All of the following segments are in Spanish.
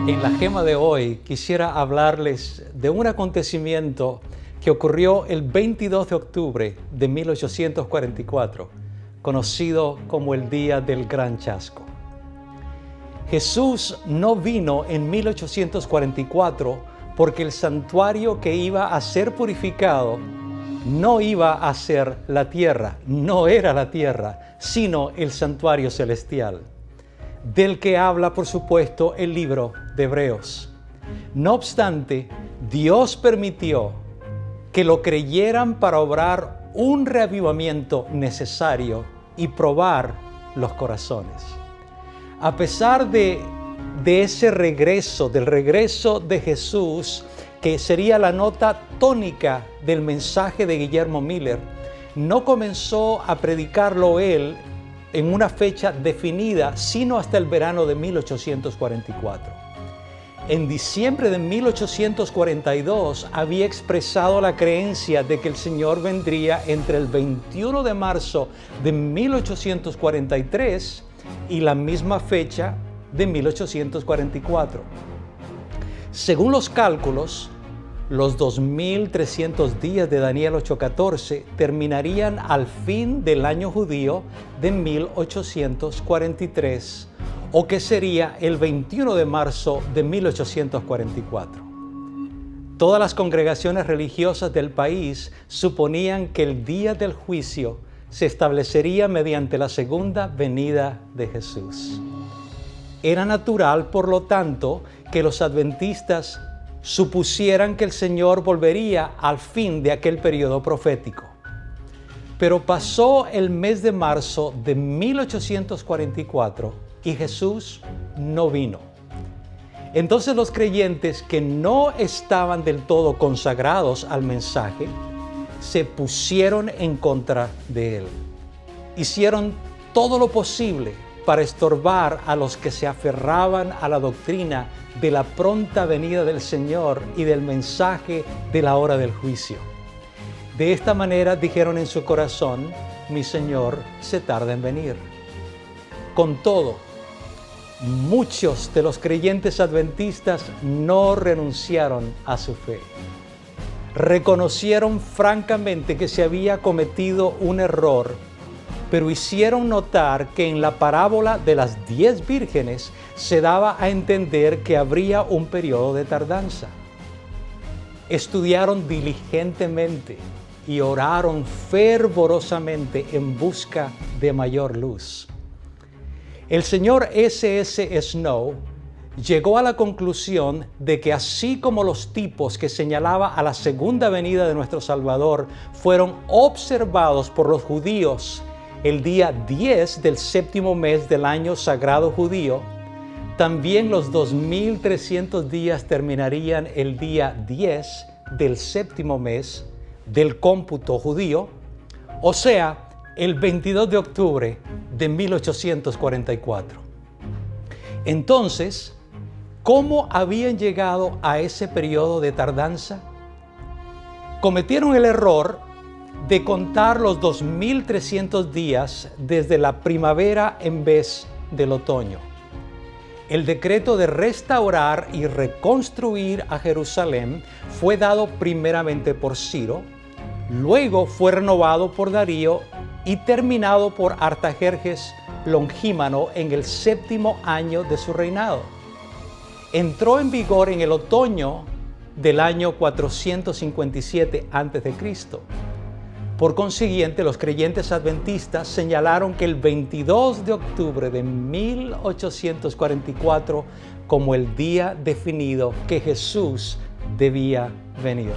En la gema de hoy quisiera hablarles de un acontecimiento que ocurrió el 22 de octubre de 1844, conocido como el Día del Gran Chasco. Jesús no vino en 1844 porque el santuario que iba a ser purificado no iba a ser la tierra, no era la tierra, sino el santuario celestial, del que habla, por supuesto, el libro de Hebreos. No obstante, Dios permitió que lo creyeran para obrar un reavivamiento necesario y probar los corazones. A pesar de ese regreso, del regreso de Jesús, que sería la nota tónica del mensaje de Guillermo Miller, no comenzó a predicarlo él en una fecha definida, sino hasta el verano de 1844. En diciembre de 1842 había expresado la creencia de que el Señor vendría entre el 21 de marzo de 1843 y la misma fecha de 1844. Según los cálculos, los 2300 días de Daniel 8:14 terminarían al fin del año judío de 1843, o que sería el 21 de marzo de 1844. Todas las congregaciones religiosas del país suponían que el día del juicio se establecería mediante la segunda venida de Jesús. Era natural, por lo tanto, que los adventistas supusieran que el Señor volvería al fin de aquel periodo profético. Pero pasó el mes de marzo de 1844 y Jesús no vino. Entonces los creyentes que no estaban del todo consagrados al mensaje se pusieron en contra de él. Hicieron todo lo posible para estorbar a los que se aferraban a la doctrina de la pronta venida del Señor y del mensaje de la hora del juicio. De esta manera dijeron en su corazón: mi Señor se tarda en venir. Con todo, muchos de los creyentes adventistas no renunciaron a su fe. Reconocieron francamente que se había cometido un error, pero hicieron notar que en la parábola de las 10 vírgenes se daba a entender que habría un periodo de tardanza. Estudiaron diligentemente y oraron fervorosamente en busca de mayor luz. El señor S.S. Snow llegó a la conclusión de que así como los tipos que señalaba a la segunda venida de nuestro Salvador fueron observados por los judíos el día 10 del séptimo mes del año sagrado judío, también los 2300 días terminarían el día 10 del séptimo mes del cómputo judío, o sea, el 22 de octubre de 1844. Entonces, ¿cómo habían llegado a ese periodo de tardanza? Cometieron el error de contar los 2300 días desde la primavera en vez del otoño. El decreto de restaurar y reconstruir a Jerusalén fue dado primeramente por Ciro, luego fue renovado por Darío y terminado por Artajerjes Longímano en el séptimo año de su reinado. Entró en vigor en el otoño del año 457 a.C. Por consiguiente, los creyentes adventistas señalaron que el 22 de octubre de 1844 como el día definido que Jesús debía venir.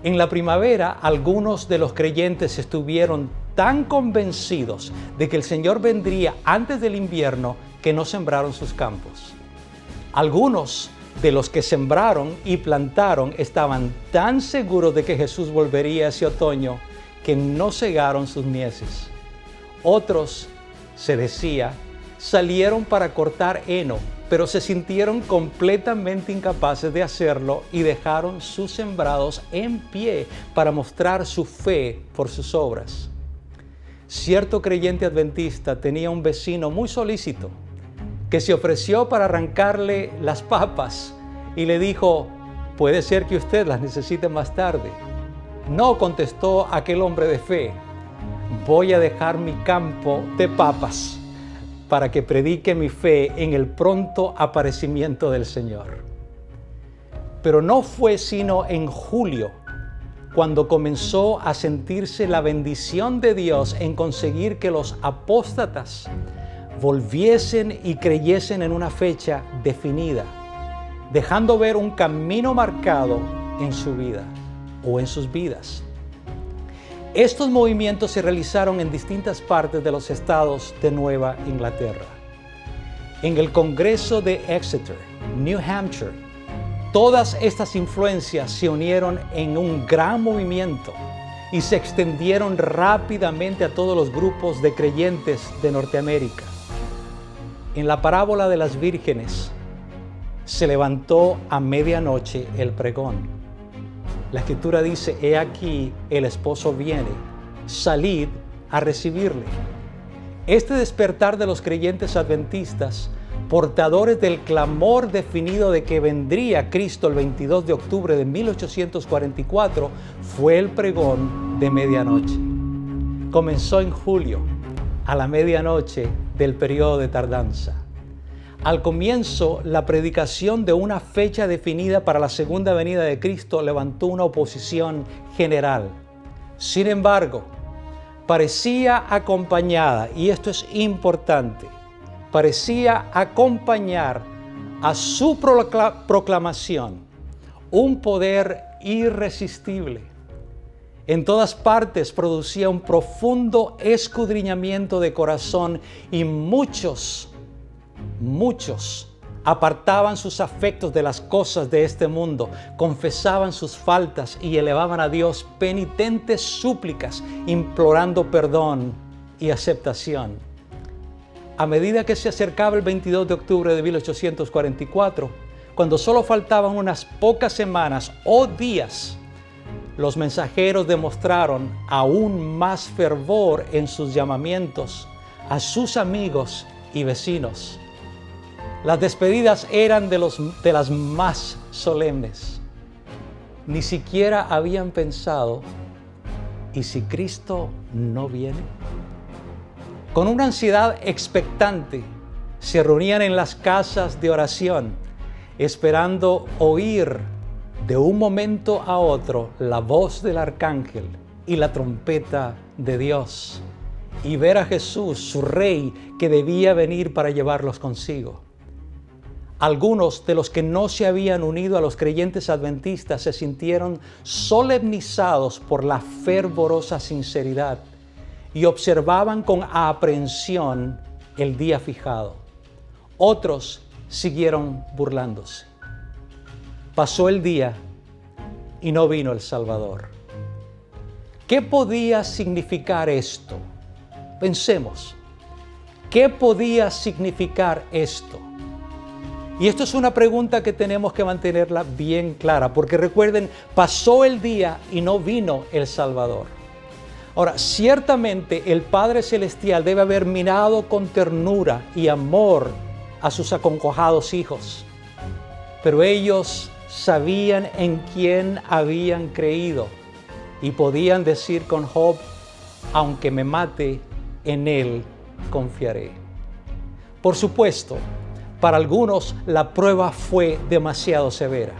En la primavera, algunos de los creyentes estuvieron tan convencidos de que el Señor vendría antes del invierno que no sembraron sus campos. Algunos de los que sembraron y plantaron estaban tan seguros de que Jesús volvería ese otoño que no cegaron sus mieses. Otros, se decía, salieron para cortar heno, pero se sintieron completamente incapaces de hacerlo y dejaron sus sembrados en pie para mostrar su fe por sus obras. Cierto creyente adventista tenía un vecino muy solícito que se ofreció para arrancarle las papas y le dijo: puede ser que usted las necesite más tarde. No, contestó aquel hombre de fe, voy a dejar mi campo de papas para que predique mi fe en el pronto aparecimiento del Señor. Pero no fue sino en julio cuando comenzó a sentirse la bendición de Dios en conseguir que los apóstatas volviesen y creyesen en una fecha definida, dejando ver un camino marcado en su vida o en sus vidas. Estos movimientos se realizaron en distintas partes de los estados de Nueva Inglaterra. En el Congreso de Exeter, New Hampshire, todas estas influencias se unieron en un gran movimiento y se extendieron rápidamente a todos los grupos de creyentes de Norteamérica. En la parábola de las vírgenes, se levantó a medianoche el pregón. La Escritura dice: he aquí, el esposo viene, salid a recibirle. Este despertar de los creyentes adventistas, portadores del clamor definido de que vendría Cristo el 22 de octubre de 1844, fue el pregón de medianoche. Comenzó en julio, a la medianoche del periodo de tardanza. Al comienzo, la predicación de una fecha definida para la segunda venida de Cristo levantó una oposición general. Sin embargo, parecía acompañada, y esto es importante, parecía acompañar a su proclamación un poder irresistible. En todas partes producía un profundo escudriñamiento de corazón y muchos apartaban sus afectos de las cosas de este mundo, confesaban sus faltas y elevaban a Dios penitentes súplicas, implorando perdón y aceptación. A medida que se acercaba el 22 de octubre de 1844, cuando solo faltaban unas pocas semanas o días, los mensajeros demostraron aún más fervor en sus llamamientos a sus amigos y vecinos. Las despedidas eran de las más solemnes. Ni siquiera habían pensado: ¿y si Cristo no viene? Con una ansiedad expectante, se reunían en las casas de oración, esperando oír de un momento a otro la voz del arcángel y la trompeta de Dios, y ver a Jesús, su Rey, que debía venir para llevarlos consigo. Algunos de los que no se habían unido a los creyentes adventistas se sintieron solemnizados por la fervorosa sinceridad y observaban con aprehensión el día fijado. Otros siguieron burlándose. Pasó el día y no vino el Salvador. ¿Qué podía significar esto? Pensemos, ¿qué podía significar esto? Y esto es una pregunta que tenemos que mantenerla bien clara, porque recuerden, pasó el día y no vino el Salvador. Ahora, ciertamente el Padre Celestial debe haber mirado con ternura y amor a sus acongojados hijos, pero ellos sabían en quién habían creído y podían decir con Job: aunque me mate, en él confiaré. Por supuesto, para algunos la prueba fue demasiado severa,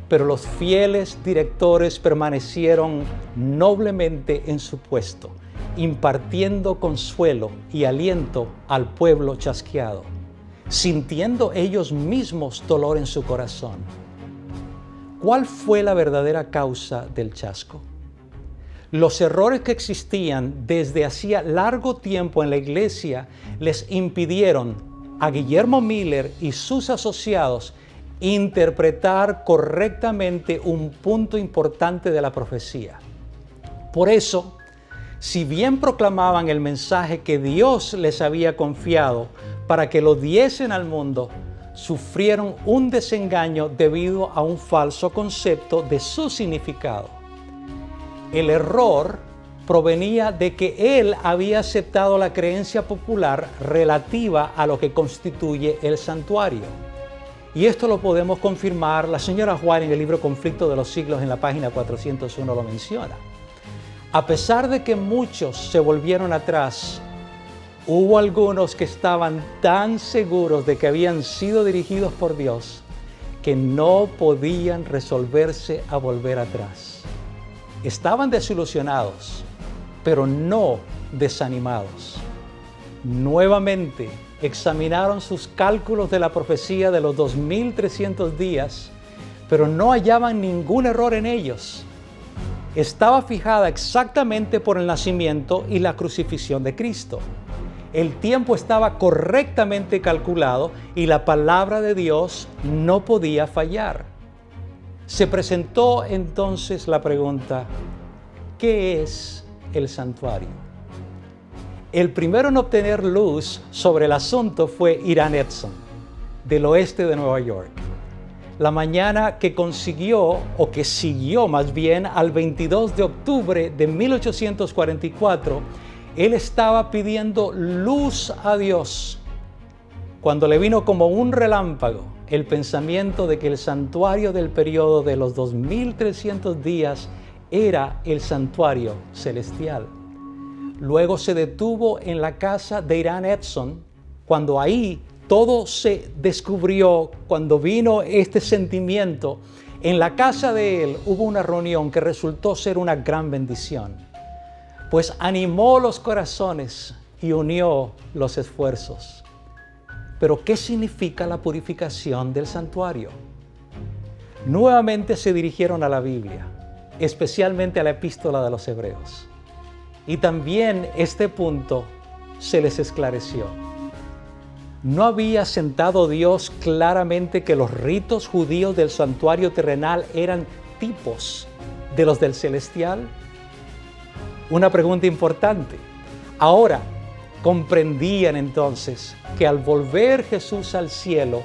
pero los fieles directores permanecieron noblemente en su puesto, impartiendo consuelo y aliento al pueblo chasqueado, sintiendo ellos mismos dolor en su corazón. ¿Cuál fue la verdadera causa del chasco? Los errores que existían desde hacía largo tiempo en la iglesia les impidieron a Guillermo Miller y sus asociados interpretar correctamente un punto importante de la profecía. Por eso, si bien proclamaban el mensaje que Dios les había confiado para que lo diesen al mundo, sufrieron un desengaño debido a un falso concepto de su significado. El error provenía de que él había aceptado la creencia popular relativa a lo que constituye el santuario. Y esto lo podemos confirmar, la señora White en el libro Conflicto de los Siglos en la página 401 lo menciona. A pesar de que muchos se volvieron atrás, hubo algunos que estaban tan seguros de que habían sido dirigidos por Dios que no podían resolverse a volver atrás. Estaban desilusionados, pero no desanimados. Nuevamente examinaron sus cálculos de la profecía de los 2300 días, pero no hallaban ningún error en ellos. Estaba fijada exactamente por el nacimiento y la crucifixión de Cristo. El tiempo estaba correctamente calculado y la palabra de Dios no podía fallar. Se presentó entonces la pregunta, ¿qué es el santuario? El primero en obtener luz sobre el asunto fue Irán Edson, del oeste de Nueva York. La mañana que consiguió, o que siguió más bien, al 22 de octubre de 1844, él estaba pidiendo luz a Dios, cuando le vino como un relámpago el pensamiento de que el santuario del periodo de los 2300 días era el santuario celestial. Luego se detuvo en la casa de Irán Edson, cuando ahí todo se descubrió, cuando vino este sentimiento. En la casa de él hubo una reunión que resultó ser una gran bendición, pues animó los corazones y unió los esfuerzos. Pero, ¿qué significa la purificación del santuario? Nuevamente se dirigieron a la Biblia, especialmente a la Epístola de los Hebreos. Y también este punto se les esclareció. ¿No había sentado Dios claramente que los ritos judíos del santuario terrenal eran tipos de los del celestial? Una pregunta importante. Ahora, comprendían entonces que al volver Jesús al cielo,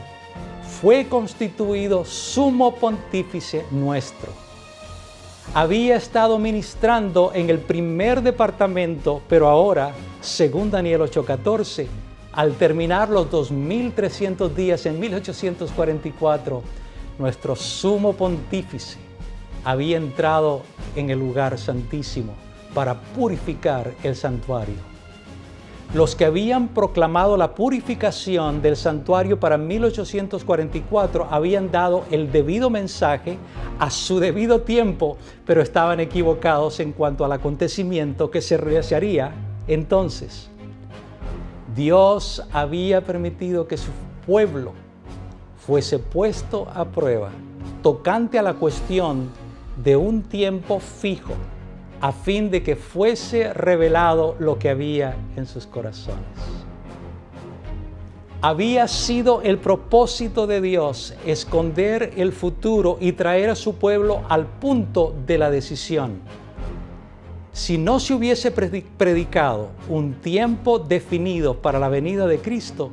fue constituido sumo pontífice nuestro. Había estado ministrando en el primer departamento, pero ahora, según Daniel 8:14, al terminar los 2300 días en 1844, nuestro sumo pontífice había entrado en el lugar santísimo para purificar el santuario. Los que habían proclamado la purificación del santuario para 1844 habían dado el debido mensaje a su debido tiempo, pero estaban equivocados en cuanto al acontecimiento que se realizaría entonces. Dios había permitido que su pueblo fuese puesto a prueba tocante a la cuestión de un tiempo fijo, a fin de que fuese revelado lo que había en sus corazones. Había sido el propósito de Dios esconder el futuro y traer a su pueblo al punto de la decisión. Si no se hubiese predicado un tiempo definido para la venida de Cristo,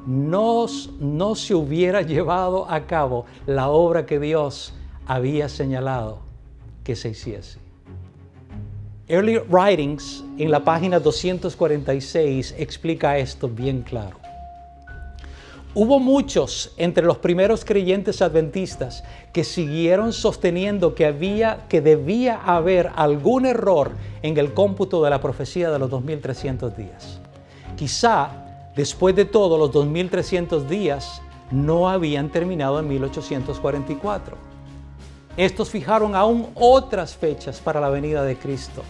no se hubiera llevado a cabo la obra que Dios había señalado que se hiciese. Early Writings, en la página 246, explica esto bien claro. Hubo muchos entre los primeros creyentes adventistas que siguieron sosteniendo que debía haber algún error en el cómputo de la profecía de los 2300 días. Quizá, después de todo, los 2300 días no habían terminado en 1844. Estos fijaron aún otras fechas para la venida de Cristo.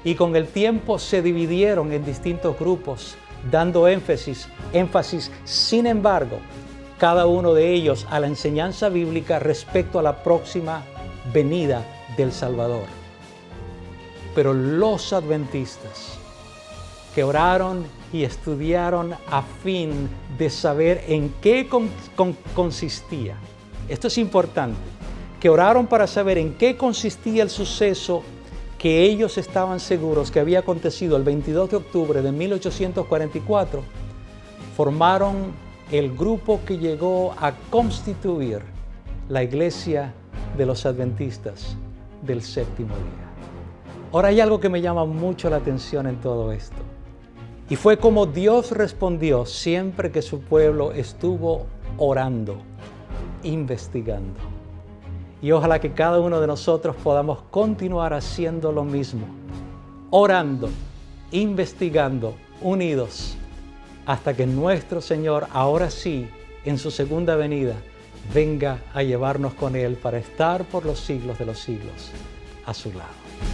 Y con el tiempo se dividieron en distintos grupos, dando énfasis, sin embargo, cada uno de ellos a la enseñanza bíblica respecto a la próxima venida del Salvador. Pero los adventistas que oraron y estudiaron a fin de saber en qué consistía, esto es importante, que oraron para saber en qué consistía el suceso que ellos estaban seguros que había acontecido el 22 de octubre de 1844, formaron el grupo que llegó a constituir la Iglesia de los Adventistas del Séptimo Día. Ahora hay algo que me llama mucho la atención en todo esto. Y fue como Dios respondió siempre que su pueblo estuvo orando, investigando. Y ojalá que cada uno de nosotros podamos continuar haciendo lo mismo, orando, investigando, unidos, hasta que nuestro Señor, ahora sí, en su segunda venida, venga a llevarnos con Él para estar por los siglos de los siglos a su lado.